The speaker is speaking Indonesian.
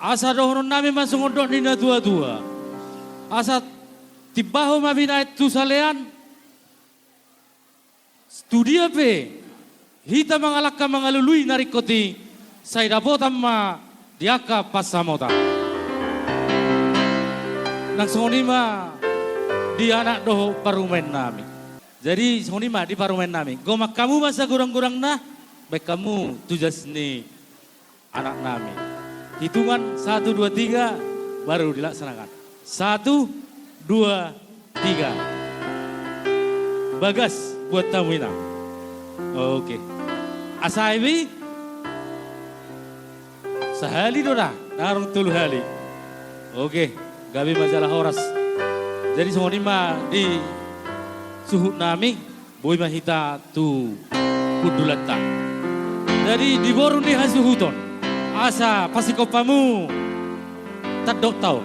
Asa dohonon nami masung odok nina tua-tua. Asa tibaho mabina itu salean. Studia pe. Hita mangalaka mangalului narikoti. Saya dapotam ma diaka pasamota. Nang sonima di anak doho parumen nami. Jadi sonima di parumen nami. Gomak kamu masa kurang-kurang nah. Baik kamu tujas nih anak nami. Hitungan 1, 2, 3 baru dilaksanakan. 1, 2, 3. Bagas buat tamu ini. Oke. Asaibi sehali dora, narung tulu hali. Oke, gabi majalah horas. Jadi semua nima di suhu nami, boy mahita tu kudulata. Jadi di borun di hasuhuton. Asa pasikopamu tadok tau.